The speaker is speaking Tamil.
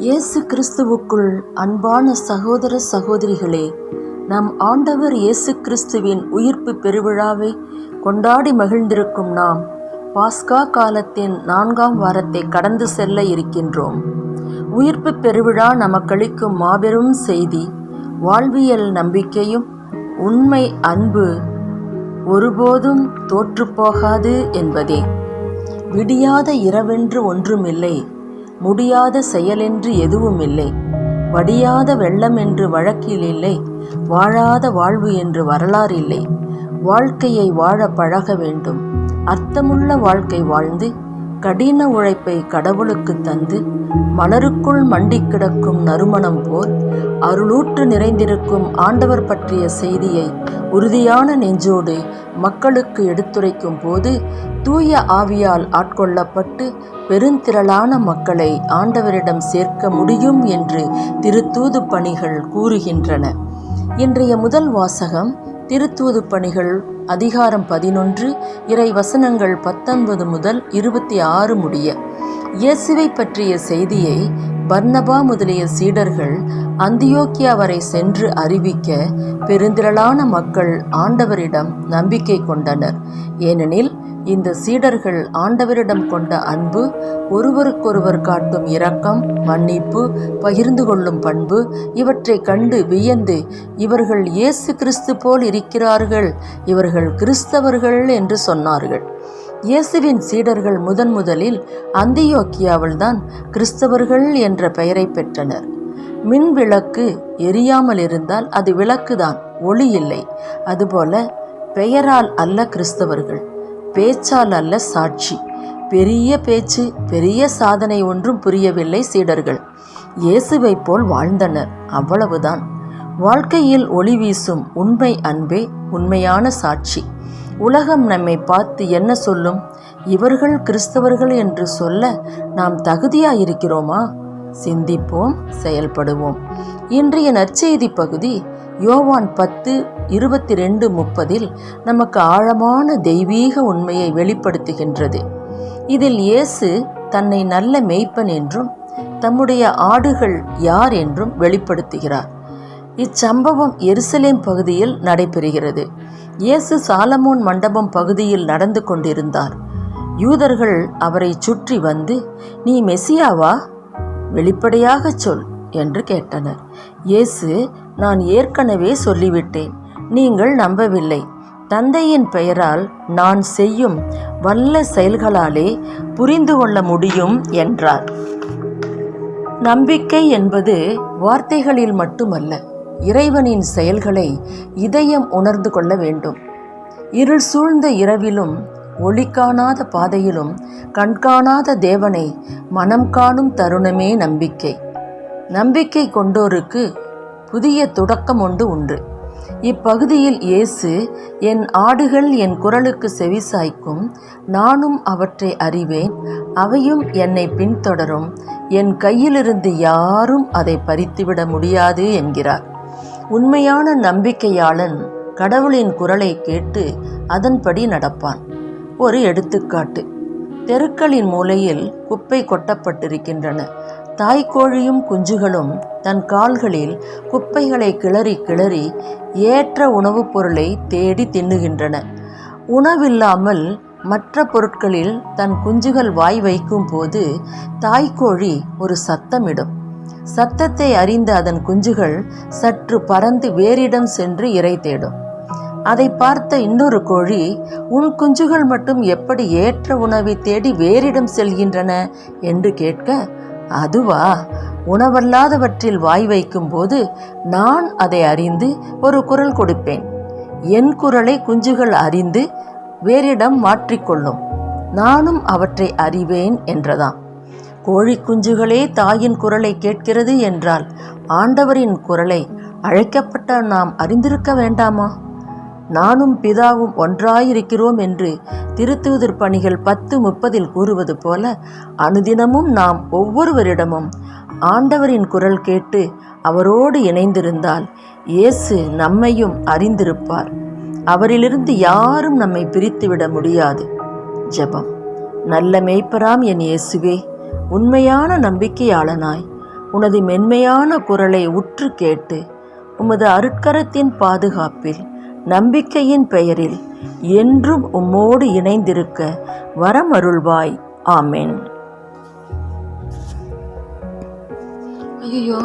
இயேசு கிறிஸ்துவுக்குள் அன்பான சகோதர சகோதரிகளே, நம் ஆண்டவர் இயேசு கிறிஸ்துவின் உயிர்ப்பு பெருவிழாவை கொண்டாடி மகிழ்ந்திருக்கும் நாம் பாஸ்கா காலத்தின் 4ஆம் வாரத்தை கடந்து செல்ல இருக்கின்றோம். உயிர்ப்பு பெருவிழா நமக்களிக்கும் மாபெரும் செய்தி வாழ்வியல் நம்பிக்கையும் உண்மை அன்பு ஒருபோதும் தோற்றுப்போகாது என்பதே. விடியாத இரவென்று ஒன்றுமில்லை, முடியாத செயலென்று எதுவுமில்லை, வடியாத வெள்ளம் என்று வழக்கில் இல்லை, வாழாத வாழ்வு என்று வரலாறு இல்லை. வாழ்க்கையை வாழ பழக வேண்டும். அர்த்தமுள்ள வாழ்க்கை வாழ்ந்து கடின உழைப்பை கடவுளுக்கு தந்து மலருக்குள் மண்டி கிடக்கும் நறுமணம் போல் அருளூற்று நிறைந்திருக்கும் ஆண்டவர் பற்றிய செய்தியை உறுதியான நெஞ்சோடு மக்களுக்கு எடுத்துரைக்கும் போது தூய ஆவியால் ஆட்கொள்ளப்பட்டு பெருந்திரளான மக்களை ஆண்டவரிடம் சேர்க்க முடியும் என்று திருத்தூது பணிகள் கூறுகின்றன. இன்றைய முதல் வாசகம் திருத்தூது பணிகள் அதிகாரம் 11 இறை வசனங்கள் 19 முதல் 26 முடிய. இயேசுவை பற்றிய செய்தியை பர்னபா முதலிய சீடர்கள் அந்தியோக்கியா வரை சென்று அறிவிக்க பெருந்திரளான மக்கள் ஆண்டவரிடம் நம்பிக்கை கொண்டனர். ஏனெனில் இந்த சீடர்கள் ஆண்டவரிடம் கொண்ட அன்பு, ஒருவருக்கொருவர் காட்டும் இரக்கம், மன்னிப்பு, பகிர்ந்து கொள்ளும் பண்பு இவற்றை கண்டு வியந்து இவர்கள் இயேசு கிறிஸ்து போல் இருக்கிறார்கள், இவர்கள் கிறிஸ்தவர்கள் என்று சொன்னார்கள். இயேசுவின் சீடர்கள் முதலில் அந்தியோக்கியாவில்தான் கிறிஸ்தவர்கள் என்ற பெயரை பெற்றனர். மின் விளக்கு எரியாமல் இருந்தால் அது விளக்குதான், ஒளி இல்லை. அதுபோல பெயரால் அல்ல கிறிஸ்தவர்கள், பேச்சால் அல்ல சாட்சி. பெரிய பேச்சு, பெரிய சாதனை ஒன்றும் புரியவில்லை சீடர்கள். இயேசுவை போல் வாழ்ந்தனர், அவ்வளவுதான். வாழ்க்கையில் ஒளி வீசும் உண்மை அன்பே உண்மையான சாட்சி. உலகம் நம்மை பார்த்து என்ன சொல்லும்? இவர்கள் கிறிஸ்தவர்கள் என்று சொல்ல நாம் தகுதியாயிருக்கிறோமா? சிந்திப்போம், செயல்படுவோம். இன்றைய நற்செய்தி பகுதி யோவான் 10:22-30 நமக்கு ஆழமான தெய்வீக உண்மையை வெளிப்படுத்துகின்றது. இதில் இயேசு தன்னை நல்ல மேய்ப்பன் என்றும் தம்முடைய ஆடுகள் யார் என்றும் வெளிப்படுத்துகிறார். இச்சம்பவம் எருசலேம் பகுதியில் நடைபெறுகிறது. இயேசு சாலமோன் மண்டபம் பகுதியில் நடந்து கொண்டிருந்தார். யூதர்கள் அவரை சுற்றி வந்து, நீ மெசியாவா? வெளிப்படையாக சொல் என்று கேட்டனர். இயேசு, நான் ஏற்கனவே சொல்லிவிட்டேன், நீங்கள் நம்பவில்லை. தந்தையின் பெயரால் நான் செய்யும் வல்ல செயல்களாலே புரிந்து கொள்ள முடியும் என்றார். நம்பிக்கை என்பது வார்த்தைகளில் மட்டுமல்ல, இறைவனின் செயல்களை இதயம் உணர்ந்து கொள்ள வேண்டும். இருள் சூழ்ந்த இரவிலும் ஒளி காணாத பாதையிலும் கண்காணாத தேவனை மனம் காணும் தருணமே நம்பிக்கை. நம்பிக்கை கொண்டோருக்கு புதிய தொடக்கம் உண்டு. இப்பகுதியில் இயேசு, என் ஆடுகள் என் குரலுக்கு செவிசாய்க்கும், நானும் அவற்றை அறிவேன், அவையும் என்னை பின்தொடரும், என் கையிலிருந்து யாரும் அதை பறித்துவிட முடியாது என்கிறார். உண்மையான நம்பிக்கையாளன் கடவுளின் குரலை கேட்டு அதன்படி நடப்பான். ஒரு எடுத்துக்காட்டு. தெருக்களின் மூலையில் குப்பை கொட்டப்பட்டிருக்கின்றன. தாய்க்கோழியும் குஞ்சுகளும் தன் கால்களில் குப்பைகளை கிளறி கிளறி ஏற்ற உணவுப் பொருளை தேடி தின்னுகின்றன. உணவில்லாமல் மற்ற பொருட்களில் தன் குஞ்சுகள் வாய் வைக்கும் போது தாய்க்கோழி ஒரு சத்தமிடும். சத்தத்தை அறிந்த அதன் குஞ்சுகள் சற்று பறந்து வேறிடம் சென்று இரை தேடும். அதை பார்த்த இன்னொரு கோழி, உன் குஞ்சுகள் மட்டும் எப்படி ஏற்ற உணவை தேடி வேறிடம் செல்கின்றன என்று கேட்க, அதுவா, உணவல்லாதவற்றில் வாய் வைக்கும் போது நான் அதை அறிந்து ஒரு குரல் கொடுப்பேன். என் குரலை குஞ்சுகள் அறிந்து வேறிடம் மாற்றிக்கொள்ளும், நானும் அவற்றை அறிவேன் என்றதாம். கோழி குஞ்சுகளே தாயின் குரலை கேட்கிறது என்றால் ஆண்டவரின் குரலை அழைக்கப்பட்ட நாம் அறிந்திருக்க வேண்டாமா? நானும் பிதாவும் ஒன்றாயிருக்கிறோம் என்று திருத்தூதர் பணிகள் 10:30 கூறுவது போல அனுதினமும் நாம் ஒவ்வொருவரிடமும் ஆண்டவரின் குரல் கேட்டு அவரோடு இணைந்திருந்தால் இயேசு நம்மையும் அறிந்திருப்பார். அவரிலிருந்து யாரும் நம்மை பிரித்துவிட முடியாது. ஜெபம். நல்ல மேய்ப்பராம் என் இயேசுவே, உண்மையான நம்பிக்கையாளனாய் உனது மென்மையான குரலை உற்று கேட்டு உமது அருட்கரத்தின் பாதுகாப்பில் நம்பிக்கையின் பெயரில் என்றும் உம்மோடு இணைந்திருக்க வரமருள்வாய். ஆமென். ஐயோ,